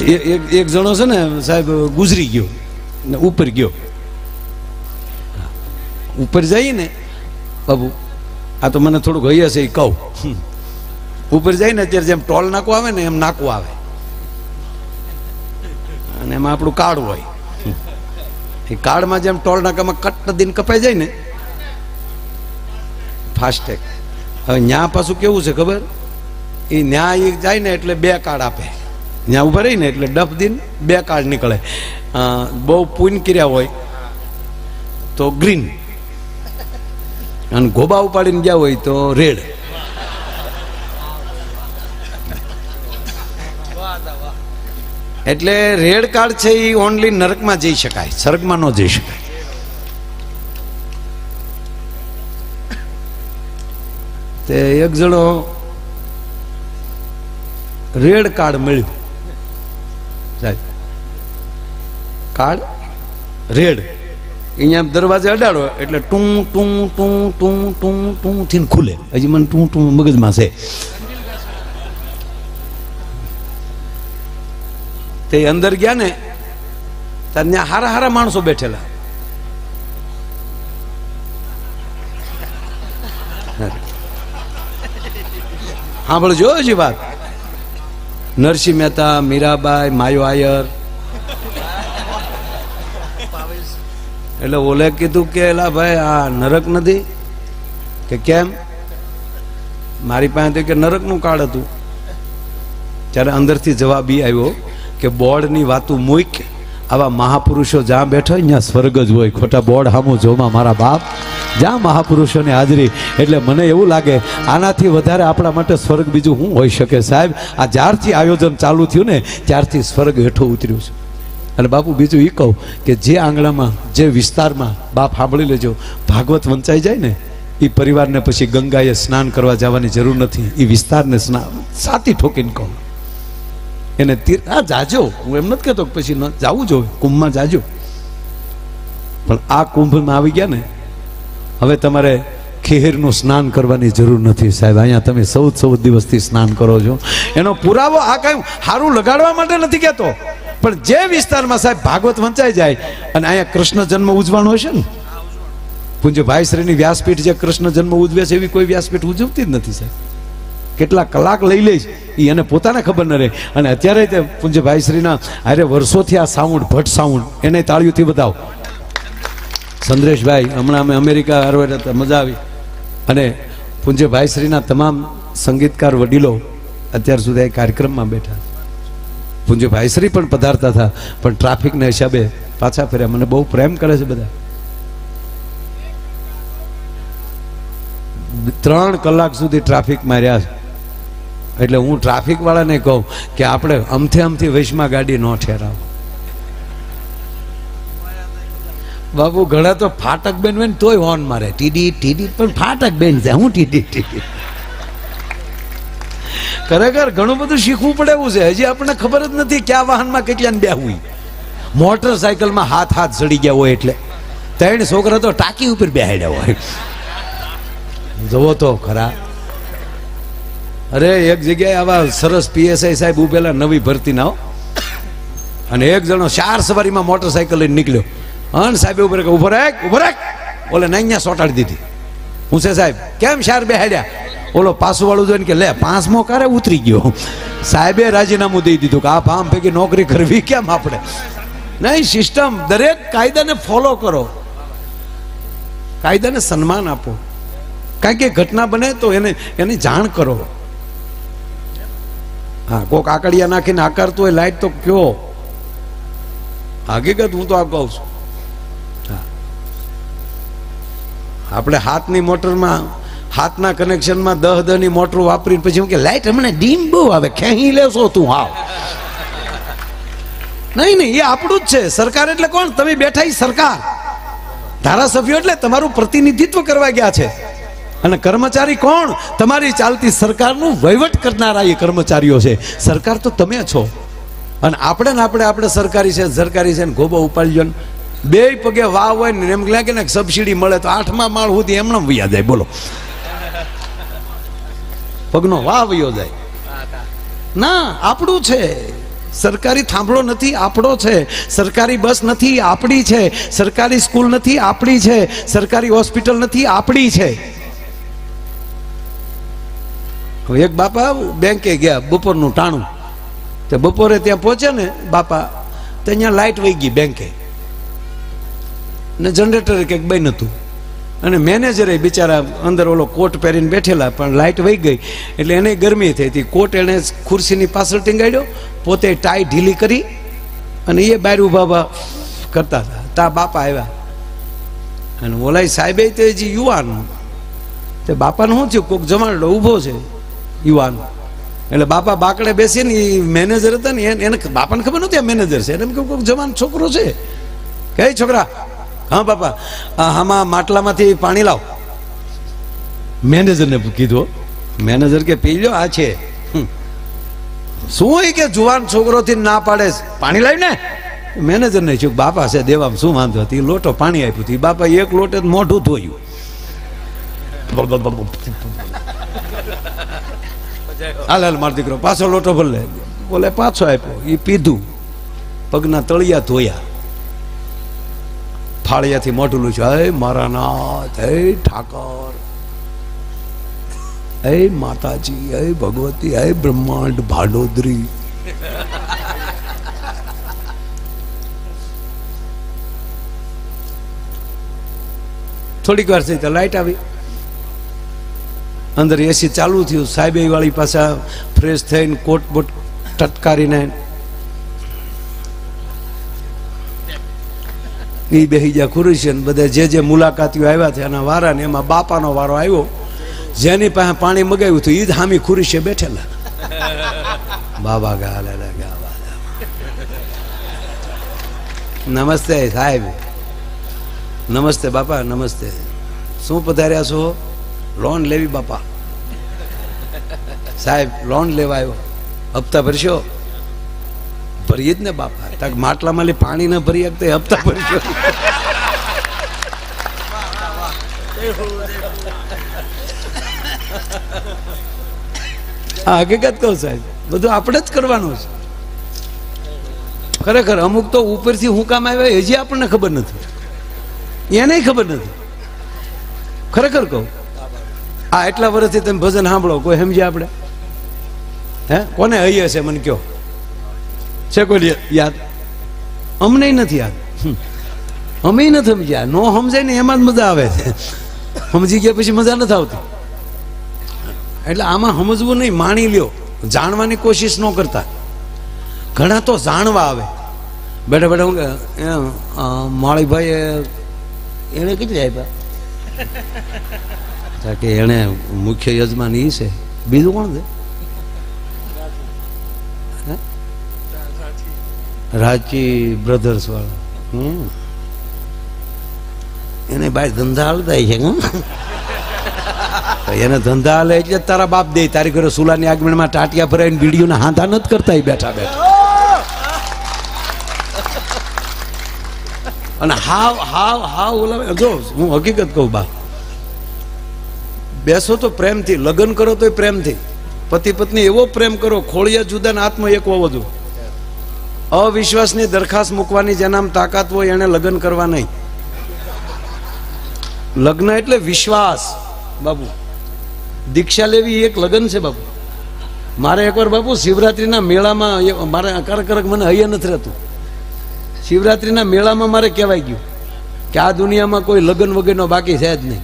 એક જણો છે ને સાહેબ ગુજરી ગયો ને ઉપર ગયો. ઉપર જઈએ ને બાબુ, આ તો મને થોડુંક હૈયા છે એ કહું. ઉપર જાય ને અત્યારે જેમ ટોલ નાકું આવે ને એમ નાકું આવે, અને એમાં આપણું કાર્ડ હોય. એ કાર્ડમાં જેમ ટોલ નાકામાં કટ દિન કપાઈ જાય ને ફાસ્ટેગ. હવે ન્યા પાછું કેવું છે ખબર, એ ન્યા એ જાય ને એટલે 2 કાર્ડ આપે. ત્યાં ઉભા રહી ને એટલે ડફ દિન 2 કાર્ડ નીકળે. બહુ પૂન કર્યા હોય તો ગ્રીન, અને ગોબા ઉપાડીને ગયા હોય તો રેડ. એટલે રેડ કાર્ડ છે એ ઓનલી નરકમાં જઈ શકાય, સ્વર્ગમાં ન જઈ શકાય. તે એક જણો રેડ કાર્ડ મળ્યું સાહેબ, કાર્ડ રેડ. અહીંયા દરવાજે અડાડો એટલે ટું ટું ટું ટું ટું ટું થઈને ખુલે. હજી મને ટું ટું મગજમાં છે. તે અંદર ગયા ને ત્યાં ત્યાં હારા હારા માણસો બેઠેલા. સાંભળજો હજી વાત. નરસિંહ મહેતા, મીરાબાઈ, માયો આયર. એટલે ઓલે કીધું કે એલા ભાઈ આ નરક નથી કે કેમ? મારી પાસે કે નરકનું કાર્ડ હતું. ત્યારે અંદરથી જવાબ ઈ આવ્યો કે બોર્ડની વાતું મૂક, આવા મહાપુરુષો જ્યાં બેઠા હોય ત્યાં સ્વર્ગ જ હોય. ખોટા બોર્ડ સામું જોમાં મારા બાપ, જ્યાં મહાપુરુષોની હાજરી. એટલે મને એવું લાગે આનાથી વધારે આપણા માટે સ્વર્ગ બીજું શું હોઈ શકે સાહેબ? આ જ્યારથી આયોજન ચાલુ થયું ને ત્યારથી સ્વર્ગ હેઠું ઉતર્યું છે. અને બાપુ બીજું એ કહું કે જે આંગણામાં, જે વિસ્તારમાં, બાપ સાંભળી લેજો, ભાગવત વંચાઈ જાય ને એ પરિવારને પછી ગંગાએ સ્નાન કરવા જવાની જરૂર નથી. એ વિસ્તારને સ્નાન સાતી ઠોકીને કહું એને જાજો. હું એમ નથી કહેતો પછી ન જવું જોઈએ, કુંભમાં જાજો. પણ આ કુંભમાં આવી ગયા ને હવે તમારે ખેરનું સ્નાન કરવાની જરૂર નથી સાહેબ. અહીંયા તમે 14 દિવસથી સ્નાન કરો છો. એનો પુરાવો આ કઈ સારું લગાડવા માટે નથી કહેતો, પણ જે વિસ્તારમાં સાહેબ ભાગવત વંચાઈ જાય અને અહીંયા કૃષ્ણ જન્મ ઉજવાનો હશે ને, પૂજ્ય ભાઈશ્રીની વ્યાસપીઠ જે કૃષ્ણ જન્મ ઉજવે છે એવી કોઈ વ્યાસપીઠ ઉજવતી જ નથી સાહેબ. કેટલા કલાક લઈ લે છે એ એને પોતાને ખબર ન રહે. અને અત્યારે તે પૂજ્ય ભાઈશ્રીના અરે વર્ષોથી આ સાઉન્ડ, ભટ્ટ સાઉન્ડ, એને તાળીઓથી બતાવો. સંદ્રેશભાઈ હમણાં અમે અમેરિકા હરવા હતા, મજા આવી. અને પૂજ્ય ભાઈશ્રીના તમામ સંગીતકાર વડીલો અત્યાર સુધી આ કાર્યક્રમમાં બેઠા. પૂજ્ય ભાઈશ્રી પણ પધારતા હતા, પણ ટ્રાફિકના હિસાબે પાછા ફર્યા. મને બહુ પ્રેમ કરે છે બધા. 3 કલાક સુધી ટ્રાફિકમાં રહ્યા છે. એટલે હું ટ્રાફિક વાળાને કહું કે આપણે અમથી વૈશમાં ગાડી ન ઠેરાવો. બાબુ ઘણા તો ફાટક બેન હોય ને તોય હોર્ન મારે, ટીડી ટીડી, પણ ફાટક બેન છે, હું ટીડી ટીડી. ખરેખર ઘણું બધું શીખવું પડે એવું છે. હજી આપણને ખબર જ નથી કયા વાહનમાં કેટલાને બેહવું. મોટરસાયકલમાં હાથ ચડી ગયા હોય એટલે 3 છોકરા તો ટાંકી ઉપર બેહાડ્યા હોય. જુઓ તો ખરા. અરે એક જગ્યાએ આવા સરસ પીએસઆઈ સાહેબ ઉભેલા નવી ભરતી ના, અને એક જણો 4 સવારીમાં મોટરસાયકલ લઈને નીકળ્યો. અને સાહેબ ઉભો રાખ ઓલે નૈયા સોટાડી દીધી. હું છે સાહેબ કેમ 4 બેહાડ્યા? ઓલો પાછું વાળું જોઈને કે લે 5મો કારે ઉતરી ગયો. સાહેબે રાજીનામું દઈ દીધું કે આ ભામ પૈકી નોકરી કરવી કેમ આપણે? નહીં, સિસ્ટમ, દરેક કાયદાને ફોલો કરો, કાયદાને સન્માન આપો. કારણ કે ઘટના બને તો એની જાણ કરો. હા, કોક આકડિયા નાખીને આકારતો હોય લાઈટ તો કયો. હકીકત હું તો આ કહું છું. આપણે હાથની મોટરમાં, હાથના કનેક્શનમાં 10-10ની મોટર વાપરીને પછી હું કે લાઈટ હમણાં ડીમ બહુ આવે, ખેંચી લેશો તું. હાવ નહીં, એ આપણું જ છે. સરકાર એટલે કોણ? તમે બેઠા સરકાર, ધારાસભ્યો એટલે તમારું પ્રતિનિધિત્વ કરવા ગયા છે. અને કર્મચારી કોણ? તમારી ચાલતી સરકારનું વહીવટ કરનારા એ કર્મચારીઓ છે. સરકાર તો તમે છો. અને આપણે સરકારી છે ને ગોબો ઉપાડી લો ને 2 પગે વાહ હોય ને એમ લાગે ને સબસિડી મળે તો 8મા માળ સુધી એમને વયા જાય. બોલો, પગનો વાહ વયો જાય ના? આપણું છે સરકારી થાંભલો નથી, આપણો છે. સરકારી બસ નથી, આપણી છે. સરકારી સ્કૂલ નથી, આપણી છે. સરકારી હોસ્પિટલ નથી, આપણી છે. એક બાપા બેંકે ગયા, બપોરનું ટાણું. તે બપોરે ત્યાં પહોંચે ને બાપા, તો અહીંયા લાઇટ વહી ગઈ બેંકે, ને જનરેટર કંઈક બંધ હતું, અને મેનેજરે બિચારા અંદર ઓલો કોટ પહેરીને બેઠેલા, પણ લાઇટ વહી ગઈ એટલે એને ગરમી થઈ હતી. કોટ એણે ખુરશીની પાછળ ટીંગાડ્યો, પોતે ટાઈ ઢીલી કરી, અને એ બહાર ઊભા કરતા હતા. તા બાપા આવ્યા, અને ઓલા સાહેબે તો હજી યુવાન, તે બાપાને શું થયું, કોઈક જમાડો ઊભો છે યુવાન. એટલે બાપા બાકડે બેસી ને, એ મેનેજર હતા ને, એને બાપાને ખબર નહોતી આ મેનેજર છે. એને કોઈક જવાન છોકરો છે. કઈ છોકરા? હા બાપા, આમાં માટલામાંથી પાણી લાવ. મેનેજરને કીધું. મેનેજર કે પી લો, આ છે. શું હોય કે જુવાન છોકરોથી ના પાડે, પાણી લાવી ને. મેનેજરને શું, બાપા છે દેવામાં શું વાંધો હતી. લોટો પાણી આપ્યું હતું. બાપા એક લોટે મોઢું ધોયું. હાલ મારો દીકરો પાછો લોટો ભલે, બોલે પાછો આપ્યો. એ પીધું, પગના તળિયા ધોયા, થાળિયાથી મોઢું લૂછ્યું. હે મારા નાથ, હે ઠાકર, હે માતાજી, હે ભગવતી, હે બ્રહ્માંડ ભાડોદરી. થોડીક વાર થઈ તો લાઈટ આવી, અંદર એસી ચાલુ થયું. સાહેબ વાળી પાછા ફ્રેશ થઈને કોટ બોટ ટટકારીને એ બેસી ગયા ખુરશી. બધા જે મુલાકાતીઓ આવ્યા છે એના વારા ને એમાં બાપાનો વારો આવ્યો. જેની પાસે પાણી મગાવ્યું હતું એ જ હામી ખુરશીએ બેઠેલા. બાબા ગા નમસ્તે સાહેબ. નમસ્તે બાપા, નમસ્તે. શું પધાર્યા છો? લોન લેવી બાપા. સાહેબ લોન લેવા આવ્યો. હપ્તા ભરશો? ભરીએ જ ને બાપા. તાક માટલામાં પાણી ન ભરી શકતે, હપ્તા ભરશો? હા હકીકત કહું સાહેબ, બધું આપણે જ કરવાનું છે. ખરેખર અમુક તો ઉપરથી હું કામ આવ્યા હજી આપણને ખબર નથી, એને ખબર નથી. ખરેખર કહું, આ એટલા વર્ષથી તમે ભજન સાંભળો, કોઈ સમજ્યા આપણે? હે કોને હૈયે છે મને કયો? છે કોઈ યાદ? અમને નથી યાદ. અમે નથી સમજ્યા. નો સમજાય ને એમાં જ મજા આવે છે. સમજી ગયા પછી મજા નથી આવતી. એટલે આમાં સમજવું નહીં, માણી લ્યો. જાણવાની કોશિશ ન કરતા. ઘણા તો જાણવા આવે બેઠા બેઠા. માળીભાઈ એને કેટલી આપ્યા કે એને મુખ્ય યજમાન ઈ છે, બીજું કોણ છે? રાચી બ્રધર્સ વાળા. એને ભાઈ ધંધા હાલતા છે. એને ધંધા હાલે એટલે તારા બાપ દે. તારી ઘરે સુલાની આગમનમાં ટાટિયા ભરાઈને બીડીઓના હાંધા નથી કરતા બેઠા બેઠા. અને હાવ હાવ હાવ ઓલા જો હું હકીકત કહું બા, બેસો તો પ્રેમથી, લગ્ન કરો તો પ્રેમથી. પતિ પત્ની એવો પ્રેમ કરો, ખોળિયા જુદા ને આત્મા એક હોવો જોઈએ. અવિશ્વાસની દરખાસ્ત મૂકવાની જેનામ તાકાત હોય એને લગ્ન કરવા નહીં. લગ્ન એટલે વિશ્વાસ બાબુ. દીક્ષા લેવી એક લગ્ન છે બાબુ. મારે એકવાર બાબુ શિવરાત્રીના મેળામાં, મારે અકારક મને હૈયે નથી રહેતું. શિવરાત્રીના મેળામાં મારે કહેવાય ગયું કે આ દુનિયામાં કોઈ લગ્ન વગરનો બાકી છે જ નહીં.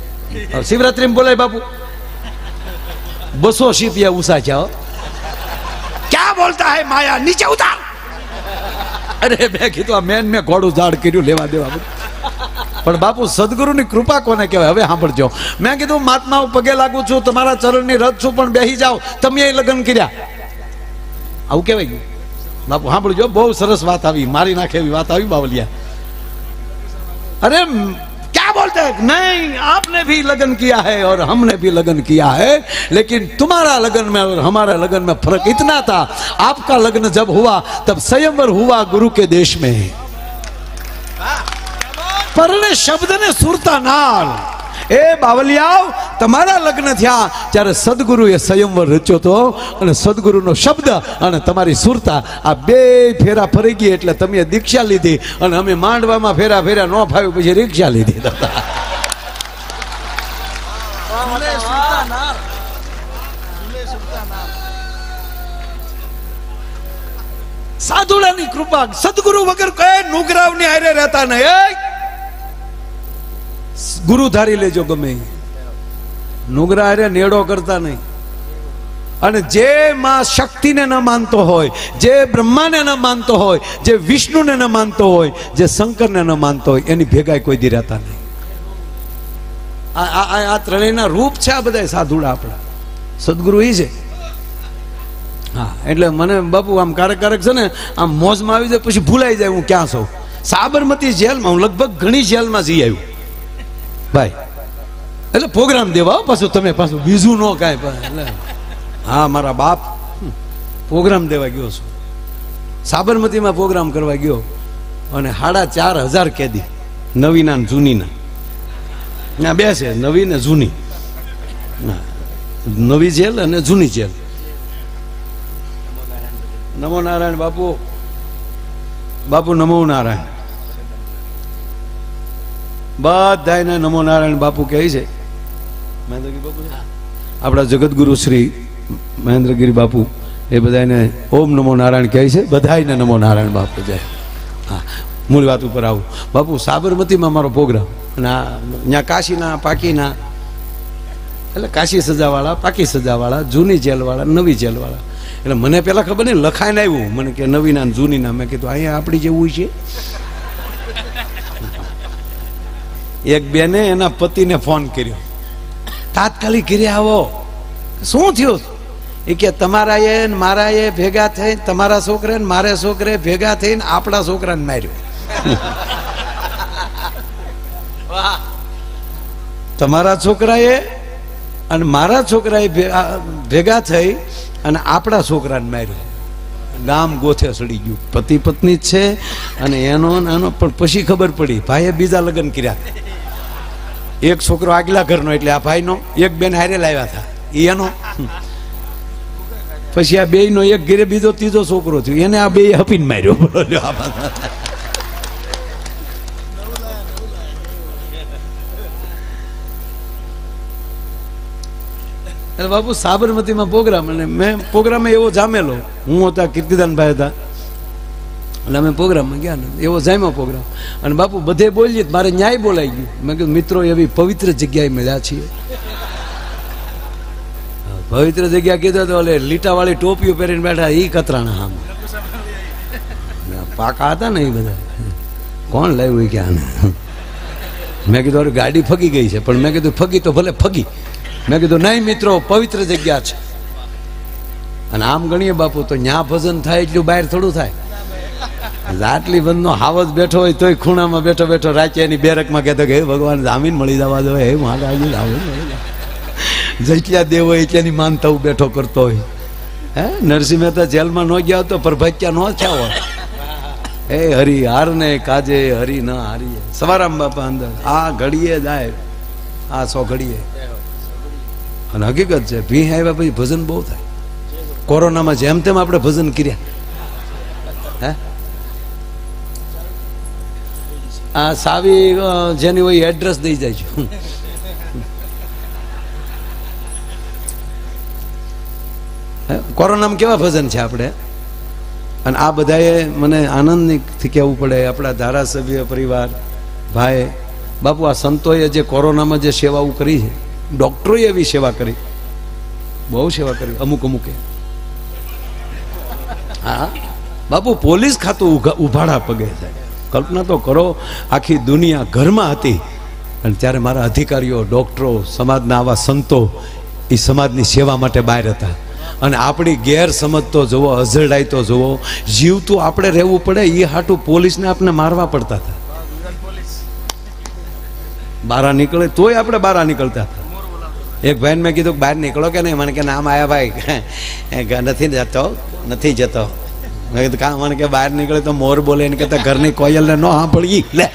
શિવરાત્રીમાં બોલાય બાપુ 200 સીપિયા ઉષા છે. ક્યાં બોલતા હે માયા, નીચે ઉતાર. અરે મેં કીધું મેં ઘોડું ઝાડ કર્યું, લેવા દેવા. પણ બાપુ સદગુરુની કૃપા કોને કહેવાય? હવે સાંભળજો. મેં કીધું મહાત્મા પગે લાગુ છું, તમારા ચરણની રથ છું, પણ બેસી જાઓ, તમે લગ્ન કર્યા, આવું કહેવાય ગયું બાપુ? સાંભળજો, બહુ સરસ વાત આવી, મારી નાખે એવી વાત આવી બાવલિયા. अरे क्या बोलते हैं? नहीं, आपने भी लगन किया है और हमने भी लगन किया है, लेकिन तुम्हारा लगन में और हमारा लगन में फर्क इतना था, आपका लगन जब हुआ तब स्वयंवर हुआ गुरु के देश में. પરણે શબ્દ ને સુરતા નાલ, એ બાવલિયાઓ, તમારા લગ્ન થયા ત્યારે સદગુરુએ સ્વયંવર રચ્યો હતો અને સદગુરુનો શબ્દ અને તમારી સુરતા આ બે ફેરા ફરી ગઈ એટલે તમે દીક્ષા લીધી અને અમે માંડવામાં ફેરા ફેરા ન ફાવ્યું પછી રિક્ષા લીધી. સાધુડાની કૃપા, સદગુરુ વગર કઈ નુગરાવની હારે રહેતા નહીં. ગુરુ ધારી લેજો ગમે નુગરા હારે નેડો કરતા નહીં. અને જે માં શક્તિને ન માનતો હોય, જે બ્રહ્માને ન માનતો હોય, જે વિષ્ણુને ન માનતો હોય, જે શંકરને ન માનતો હોય એની ભેગાય કોઈ દી રહેતા નહીં. આ ત્રણેયના રૂપ છે આ બધા સાધુડા આપણા. સદગુરુ એ છે. હા, એટલે મને બાપુ આમ ક્યારેક છે ને આમ મોજમાં આવી જાય પછી ભૂલાઈ જાય હું ક્યાં છું. સાબરમતી જેલમાં હું લગભગ ઘણી જેલમાં જઈ આવ્યું ભાઈ. એટલે પ્રોગ્રામ દેવા પાછું તમે પાછું બીજું ન કાંઈ. એટલે હા, મારા બાપ પ્રોગ્રામ દેવા ગયો છું. સાબરમતીમાં પ્રોગ્રામ કરવા ગયો અને 4,500 કેદી, નવીના ને જૂનીના. ના બે છે, નવી ને જૂની. નવી જેલ અને જૂની જેલ. નમો નારાયણ બાપુ. બાપુ નમો નારાયણ. બધાને નમો નારાયણ બાપુ કહે છે. મહેન્દ્રગીરી બાપુ આપણા જગતગુરુ શ્રી મહેન્દ્રગીરી બાપુ એ બધાને ઓમ નમો નારાયણ કહે છે. બધાને નમો નારાયણ બાપુ જય. હા, મૂળ વાત ઉપર આવું બાપુ. સાબરમતીમાં મારો પ્રોગ્રામ અને અહીંયા કાશીના પાકીના, એટલે કાશી સજાવાળા, પાકી સજાવાળા, જૂની જેલવાળા, નવી જેલવાળા. એટલે મને પેલા ખબર નહીં, લખાઈને આવ્યું મને કે નવીના ને જૂનીના. મેં કીધું અહીંયા આપણી જેવું છે. એક બેને એના પતિને ફોન કર્યો, તાત્કાલિક ઘરે આવો. શું થયું? એ કે તમારા એ મારા એ ભેગા થઈ, તમારા છોકરા ને મારા છોકરે ભેગા થઈને આપણા છોકરાને માર્યો. તમારા છોકરાએ અને મારા છોકરાએ ભેગા થઈ અને આપણા છોકરાને માર્યો. ગામ ગોથે સડી ગયું. પતિ પત્ની જ છે અને એનો નાનો. પણ પછી ખબર પડી ભાઈએ બીજા લગ્ન કર્યા. એક છોકરો આગલા ઘરનો એટલે આ ભાઈનો, એક બેન હારે લાવ્યા હતા એનો. પછી આ બે નો એક ઘરે બીજો ત્રીજો છોકરો થયો, એને આ બે હપીને માર્યો. એટલે બાપુ સાબરમતીમાં પ્રોગ્રામ, અને મેં પ્રોગ્રામમાં એવો જામેલો. હું હતા, કીર્તિદાનભાઈ હતા, એટલે અમે પ્રોગ્રામમાં ગયા ને એવો જામ્યો પ્રોગ્રામ. અને બાપુ બધે બોલીએ મારે ન્યાય બોલાઈ ગયું. મેં કીધું મિત્રો એવી પવિત્ર જગ્યાએ મળ્યા છીએ. પવિત્ર જગ્યા કીધું તો ઓલે લીટાવાળી ટોપીઓ પહેરીને બેઠા એ કતરાણા. આમ પાકા હતા ને એ બધા. કોણ લાવ્યું કે આને? મેં કીધું અરે ગાડી ફગી ગઈ છે. પણ મેં કીધું ફગી તો ભલે ફગી. મેં કીધું નહીં મિત્રો, પવિત્ર જગ્યા છે. અને આમ ગણીએ બાપુ તો ન્યા ભજન થાય એટલું બહાર થોડું થાય. આટલી બંધનો હાવજ બેઠો હોય તોય ખૂણામાં બેઠો બેઠો રાચે એની બેરકમાં કહેતો કે હે ભગવાન જામીન મળી જવા દો, હે મહારાજ જામીન મળી જાય. જેટલા દેવ હોય એટલાની માનતા બેઠો કરતો હોય. હે નરસિંહ મહેતા જેલમાં ન ગયા તો પ્રભાત્યા ન થયા હોય. એ હરી હાર ને કાજે હરી ન હારીએ. સવારામ બાપા અંદર આ ઘડીએ જાય, આ 100 ઘડીએ. અને હકીકત છે, ભી આવ્યા પછી ભજન બહુ થાય. કોરોનામાં જેમ તેમ આપણે ભજન કર્યા. હે આ સાવી જેની હોય એડ્રેસ દઈ જાય છે. કોરોનામાં કેવા ભજન છે આપણે. અને આ બધાએ મને આનંદથી કહેવું પડે, આપણા ધારાસભ્ય પરિવાર ભાઈ બાપુ, આ સંતોએ જે કોરોનામાં જે સેવાઓ કરી છે, ડૉક્ટરોએ એવી સેવા કરી, બહુ સેવા કરી અમુકે. હા બાપુ, પોલીસ ખાતું ઉભાડા પગે થાય. કલ્પના તો કરો, આખી દુનિયા ઘરમાં હતી અને ત્યારે મારા અધિકારીઓ, ડૉક્ટરો, સમાજના આવા સંતો એ સમાજની સેવા માટે બહાર હતા. અને આપણી ગેરસમજ તો જુઓ, અઝરડાઈ તો જુઓ, જીવતું આપણે રહેવું પડે એ હાટું પોલીસને આપણે મારવા પડતા હતા. બહાર નીકળે તોય આપણે બહાર નીકળતા હતા. એક ભાઈને મેં કીધું બહાર નીકળો કે નહીં? મને કે નામ આયા ભાઈ, નથી જતો. મેં કીધું કાં? મને કે બહાર નીકળે તો મોર બોલે, એને કહેતા ઘરની કોયલને ન સાંભળી લે.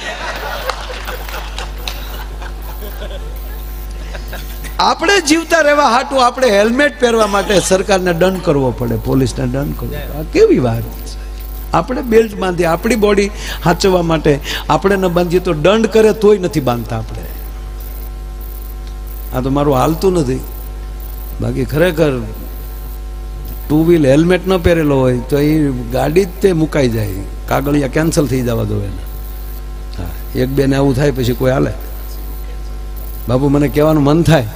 આપણે જીવતા રહેવા હાટું આપણે હેલ્મેટ પહેરવા માટે સરકારને દંડ કરવો પડે, પોલીસને દંડ કરવો પડે. આ કેવી વાત છે? આપણે બેલ્ટ બાંધીએ, આપણી બોડી સાચવવા માટે આપણે ન બાંધીએ તો દંડ કરે તોય નથી બાંધતા આપણે. આ તો મારું હાલતું નથી. બાકી ખરેખર ટુ વ્હીલ હેલ્મેટ ન પહેરેલો હોય તો એ ગાડી જ તે મુકાઈ જાય, કાગળિયા કેન્સલ થઈ જવા દો એને. હા, એક બે ને આવું થાય પછી કોઈ હાલે? બાપુ મને કહેવાનું મન થાય